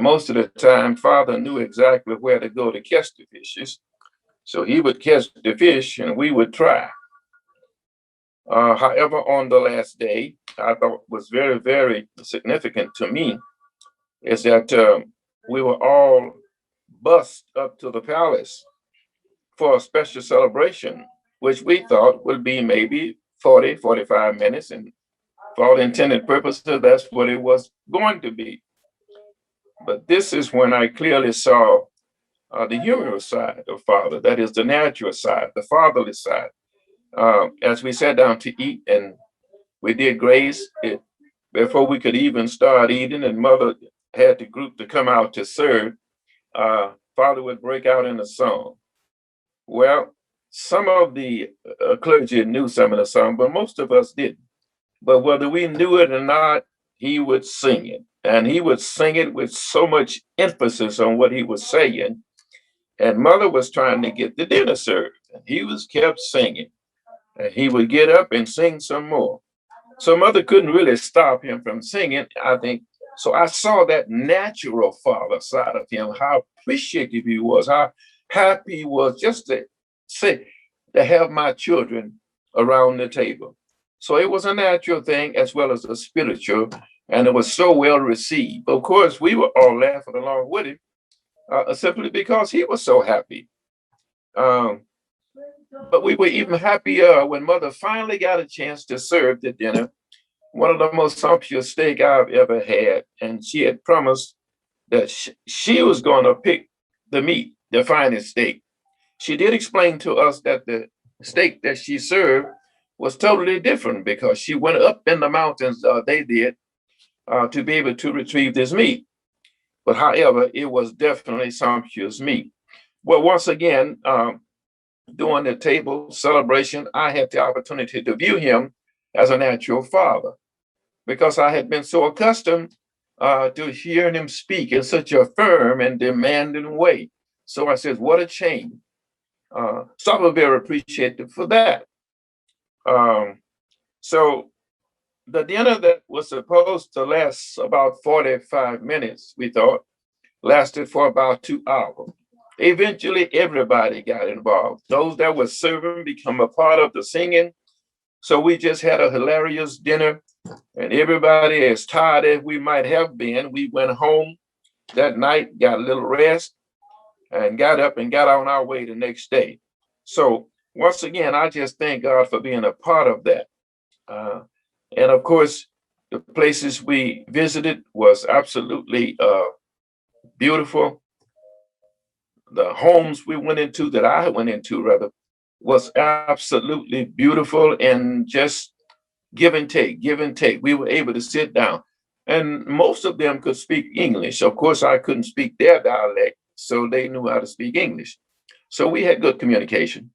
Most of the time, Father knew exactly where to go to catch the fishes. So he would catch the fish and we would try. However, on the last day, I thought was very, very significant to me is that we were all bussed up to the palace for a special celebration, which we thought would be maybe 40, 45 minutes. And for all intended purposes, that's what it was going to be. But this is when I clearly saw the humorous side of Father, that is the natural side, the fatherly side. As we sat down to eat and we did grace it before we could even start eating, and Mother had the group to come out to serve. Father would break out in a song. Well, some of the clergy knew some of the song, but most of us didn't. But whether we knew it or not, he would sing it, and he would sing it with so much emphasis on what he was saying. And Mother was trying to get the dinner served, and he was kept singing. And he would get up and sing some more. So Mother couldn't really stop him from singing, I think. So I saw that natural father side of him, how appreciative he was, how happy he was just to say, to have my children around the table. So it was a natural thing as well as a spiritual, and it was so well received. Of course, we were all laughing along with him, simply because he was so happy. Um, but we were even happier when Mother finally got a chance to serve the dinner, one of the most sumptuous steak I've ever had. And she had promised that she was going to pick the meat, the finest steak. She did explain to us that the steak that she served was totally different because she went up in the mountains, they did, to be able to retrieve this meat. But however, it was definitely sumptuous meat. Well, once again, during the table celebration, I had the opportunity to view him as a natural father because I had been so accustomed to hearing him speak in such a firm and demanding way. So I said, what a change. So I was very appreciative for that. So the dinner that was supposed to last about 45 minutes, we thought, lasted for about 2 hours. Eventually, everybody got involved. Those that were serving become a part of the singing. So we just had a hilarious dinner, and everybody, as tired as we might have been, we went home that night, got a little rest, and got up and got on our way the next day. So once again, I just thank God for being a part of that. And of course, the places we visited was absolutely beautiful. The homes we went into, that I went into rather, was absolutely beautiful and just give and take, give and take. We were able to sit down, and most of them could speak English. Of course, I couldn't speak their dialect, so they knew how to speak English. So we had good communication.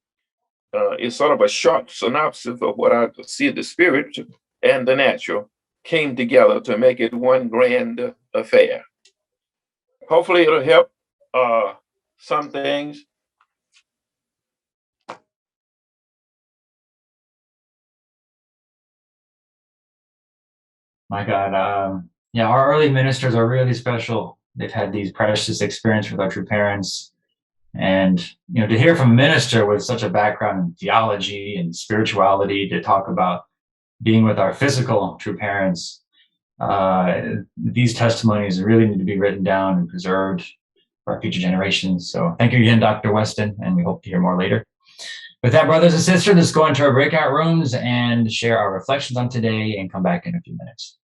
It's sort of a short synopsis of what I see the spirit and the natural came together to make it one grand affair. Hopefully, it'll help some things. My God, yeah, our early ministers are really special. They've had these precious experiences with our true parents, and to hear from a minister with such a background in theology and spirituality to talk about being with our physical true parents, these testimonies really need to be written down and preserved for our future generations. So thank you again, Dr. Weston, and we hope to hear more later. With that, brothers and sisters, let's go into our breakout rooms and share our reflections on today and come back in a few minutes.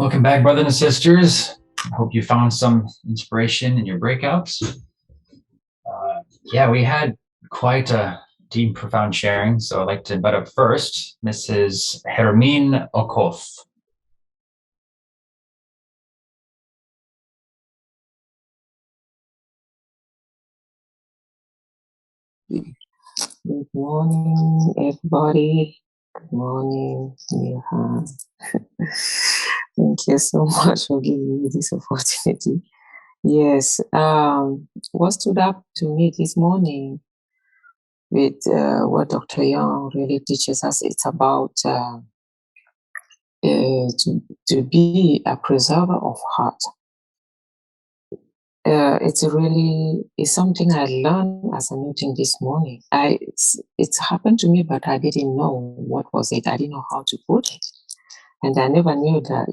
Welcome back, brothers and sisters. I hope you found some inspiration in your breakouts. Yeah, we had quite a deep, profound sharing. So I'd like to invite up first Mrs. Hermine Okoth. Good morning, everybody. Good morning, Neha. Thank you so much for giving me this opportunity. Yes, what stood up to me this morning with what Dr. Young really teaches us, it's about to be a preserver of heart. It's something I learned as a new thing this morning. It's happened to me, but I didn't know what was it. I didn't know how to put it. And I never knew that,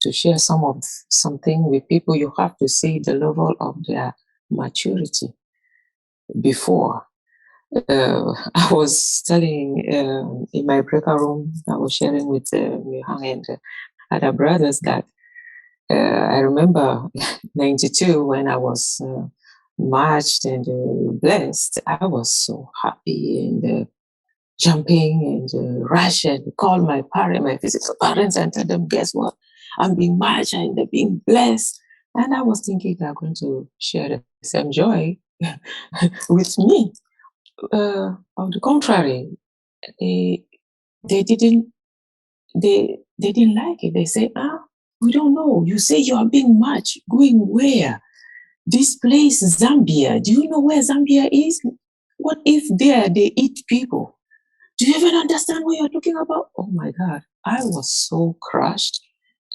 to share something with people, you have to see the level of their maturity before. I was telling in my breakout room, I was sharing with Yong and other brothers that I remember 92 when I was marched and blessed. I was so happy and jumping and rush and call my physical parents and tell them, guess what? I'm being marched and they're being blessed. And I was thinking they're going to share the same joy with me. On the contrary, they didn't like it. They say, we don't know. You say you are being marched. Going where? This place, Zambia. Do you know where Zambia is? What if there they eat people? Do you even understand what you're talking about? Oh my God, I was so crushed.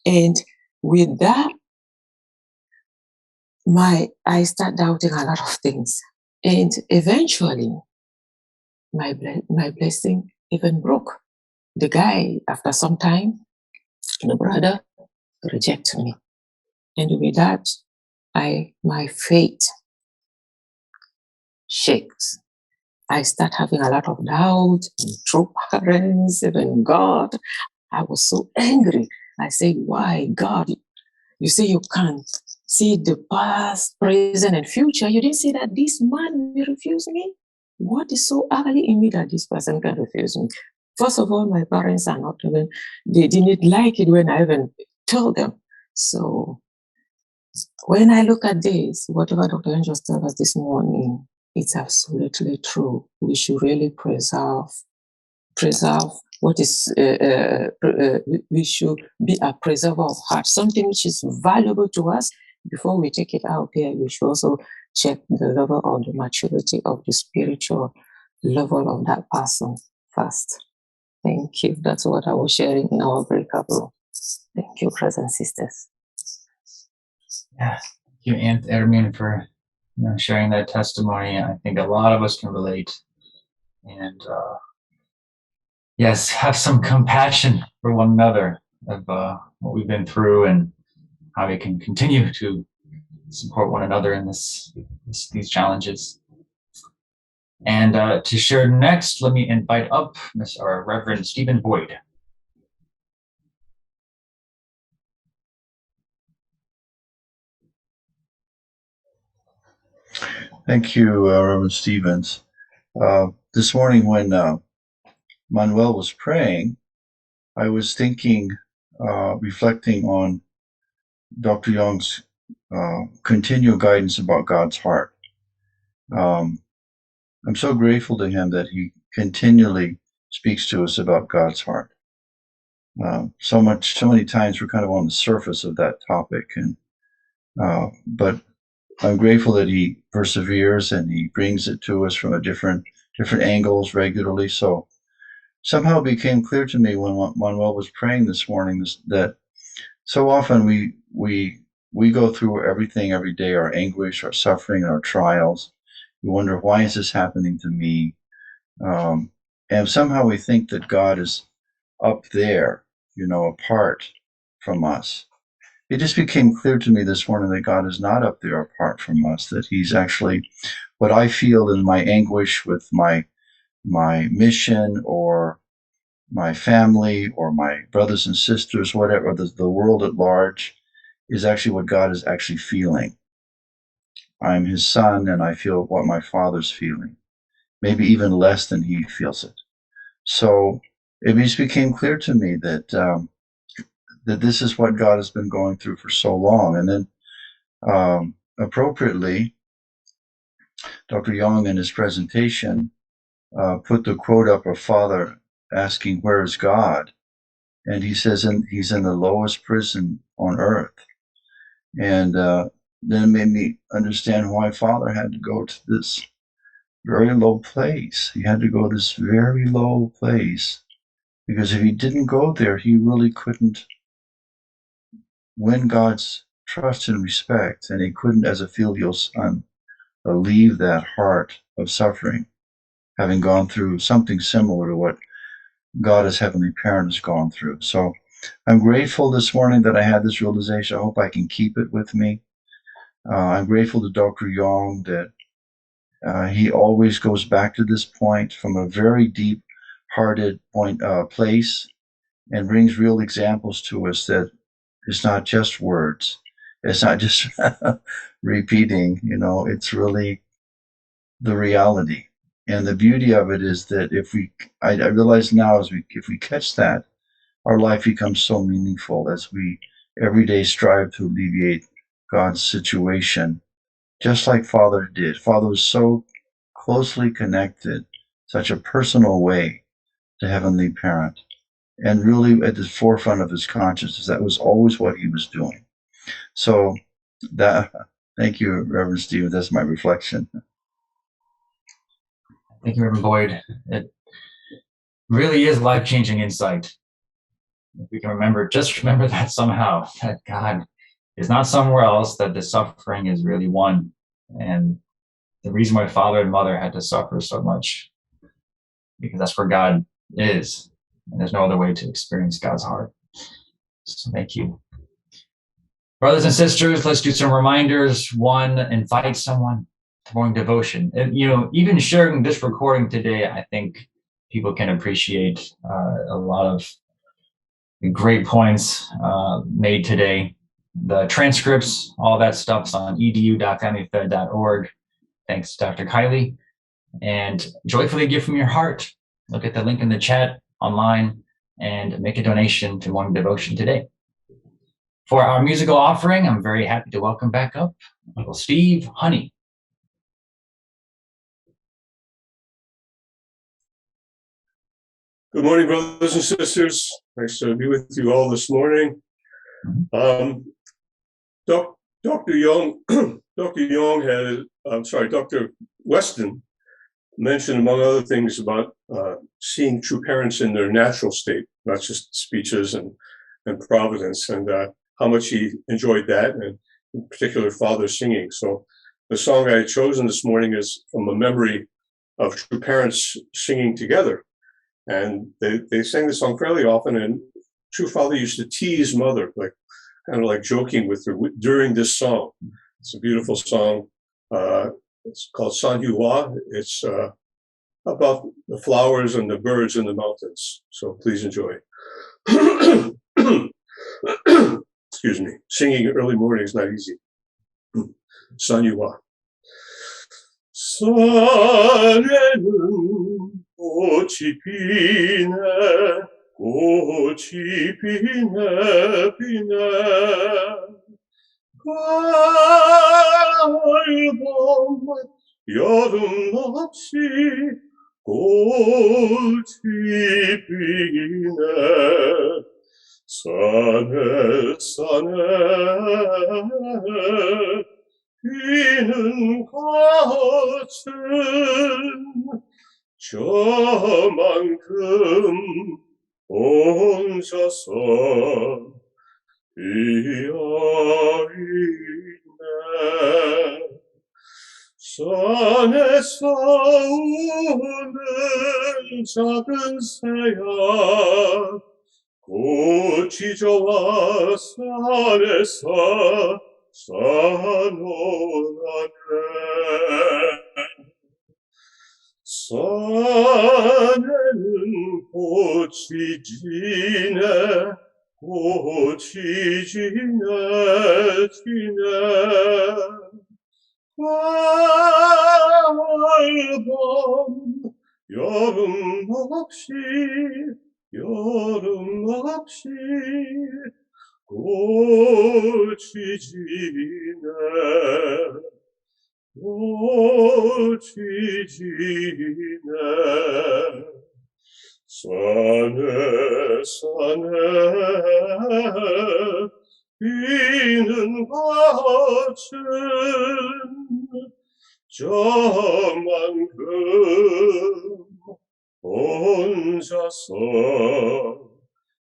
And with that, I start doubting a lot of things. And eventually, my blessing even broke. The guy, after some time, the brother rejected me. And with that, my faith shakes. I start having a lot of doubt, through parents, even God. I was so angry. I say, why, God? You say you can't see the past, present, and future. You didn't say that this man will refuse me? What is so ugly in me that this person can refuse me? First of all, my parents are not even, they didn't like it when I even told them. So when I look at this, whatever Dr. Angel told us this morning, it's absolutely true. We should really preserve what is, we should be a preserver of heart, something which is valuable to us. Before we take it out there, we should also check the level of the maturity of the spiritual level of that person first. Thank you. That's what I was sharing in our breakup room. Thank you, brothers and sisters. Yeah, thank you, Aunt Ermin, for sharing that testimony. I think a lot of us can relate. And yes, have some compassion for one another of what we've been through and how we can continue to support one another in these challenges. And to share next, let me invite up our Reverend Stephen Boyd. Thank you, Reverend Stevens. This morning when Manuel was praying, I was thinking, reflecting on Dr. Yong's continual guidance about God's heart. I'm so grateful to him that he continually speaks to us about God's heart. So many times we're kind of on the surface of that topic, and but I'm grateful that he perseveres and he brings it to us from a different angles regularly. So somehow it became clear to me when Manuel was praying this morning that so often we go through everything every day, our anguish, our suffering, our trials. We wonder, why is this happening to me? And somehow we think that God is up there, apart from us. It just became clear to me this morning that God is not up there apart from us, that he's actually what I feel in my anguish with my mission or my family or my brothers and sisters, whatever, the world at large is actually what God is actually feeling. I'm his son and I feel what my father's feeling, maybe even less than he feels it. So it just became clear to me that that this is what God has been going through for so long. And then appropriately, Dr. Yong in his presentation put the quote up of Father asking, "Where is God?" And he says he's in the lowest prison on earth. And then it made me understand why Father had to go to this very low place. He had to go to this very low place because if he didn't go there, he really couldn't win God's trust and respect, and he couldn't, as a filial son, leave that heart of suffering, having gone through something similar to what God as Heavenly Parent has gone through. So I'm grateful this morning that I had this realization. I hope I can keep it with me. I'm grateful to Dr. Yong that he always goes back to this point from a very deep-hearted place and brings real examples to us that it's not just words. It's not just repeating, it's really the reality. And the beauty of it is that I realize now if we catch that, our life becomes so meaningful as we every day strive to alleviate God's situation, just like Father did. Father was so closely connected, such a personal way to Heavenly Parent, and really at the forefront of his consciousness. That was always what he was doing. So thank you, Reverend Stephen. That's my reflection. Thank you, Reverend Boyd. It really is life-changing insight. If we can just remember that somehow, that God is not somewhere else, that the suffering is really one. And the reason why Father and Mother had to suffer so much, because that's where God is. And there's no other way to experience God's heart. So thank you. Brothers and sisters, let's do some reminders. One, invite someone to morning devotion. And, even sharing this recording today, I think people can appreciate a lot of great points made today. The transcripts, all that stuff's on edu.familyfed.org. Thanks, Dr. Kiley. And joyfully give from your heart. Look at the link in the chat online and make a donation to morning devotion today. For our musical offering, I'm very happy to welcome back up Uncle Steve Honey. Good morning, brothers and sisters. Nice to be with you all this morning. Dr. Yong, Dr. Weston mentioned, among other things, about seeing true parents in their natural state, not just speeches and providence, and how much he enjoyed that, and in particular, Father singing. So the song I had chosen this morning is from a memory of true parents singing together. And they sang the song fairly often, and true Father used to tease Mother, kind of like joking with her during this song. It's a beautiful song. It's called San Yuhua. It's about the flowers and the birds in the mountains. So please enjoy. Excuse me. Singing early morning is not easy. San Yuhua. 산에는 꽃이 피네 꽃이 피네 피네 가을봄 여름같이 꽃이 피네 산에 산에 피는 꽃은 저만큼 혼자서 피어있네 산에서 우는 작은 새야 꽃이 좋아 산에서 산호라네 산에는 꽃이 지지네 꽃이 지네 지네 가을밤 여름 없이 꽃이 지네 꽃이 지네 산에 피는 밭은 저만큼 혼자서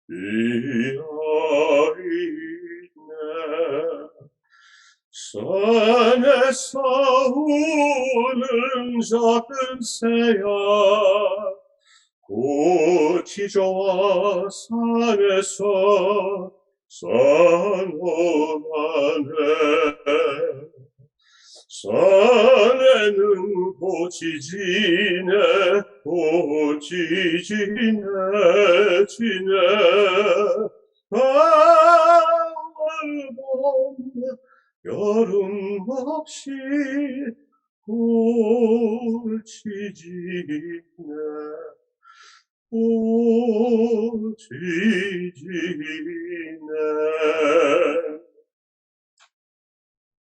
피어있네 산에서 우는 작은 새야 꽃이 좋아 산에서 산호하네 산에는 꽃이 지네 꽃이 지네 지네 가을봄 여름 없이 꽃이 지네 꽃이 지네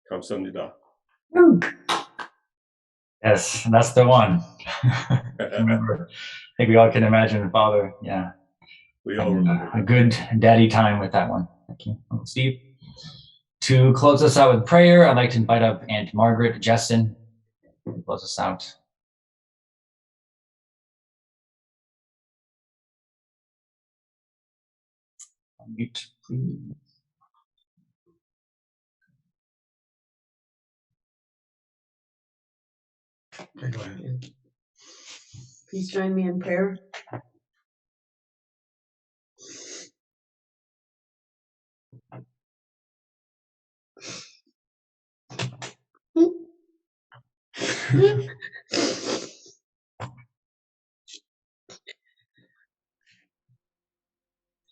감사합니다. Yes, that's the one. Remember, I think we all can imagine Father, yeah, We all remember. a good daddy time with that one. Thank you, Uncle Steve. To close us out with prayer, I'd like to invite up Aunt Margaret Jessen to close us out. Unmute, please. Please join me in prayer.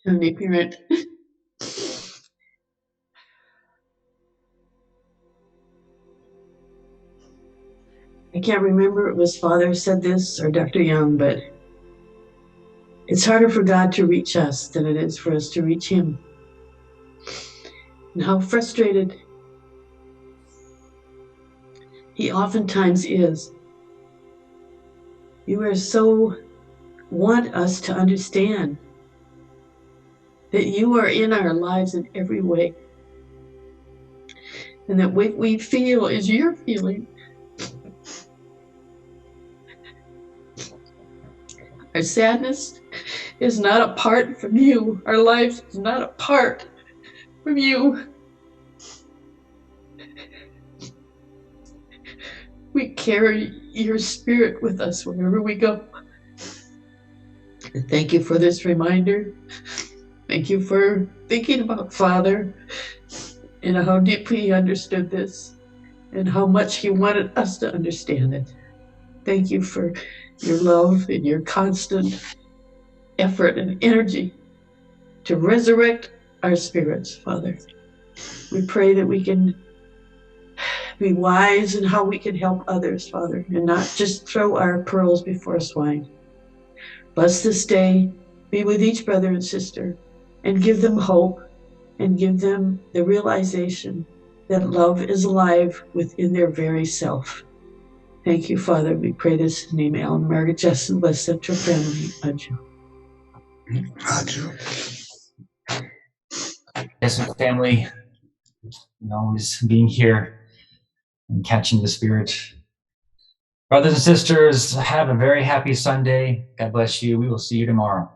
Heavenly Parent, I can't remember if it was Father said this or Dr. Young, but it's harder for God to reach us than it is for us to reach Him. And how frustrated He oftentimes is. You are so want us to understand that you are in our lives in every way. And that what we feel is your feeling. Our sadness is not apart from you. Our life is not apart from you. We carry your spirit with us wherever we go. And thank you for this reminder. Thank you for thinking about Father and how deeply he understood this and how much he wanted us to understand it. Thank you for your love and your constant effort and energy to resurrect our spirits, Father. We pray that we can be wise in how we can help others, Father, and not just throw our pearls before swine. Bless this day, be with each brother and sister, and give them hope, and give them the realization that love is alive within their very self. Thank you, Father. We pray this in the name of Alan, Margaret, Justin, bless Central Family. Adieu. Yes, family, always being here and catching the spirit. Brothers and sisters, have a very happy Sunday. God bless you. We will see you tomorrow.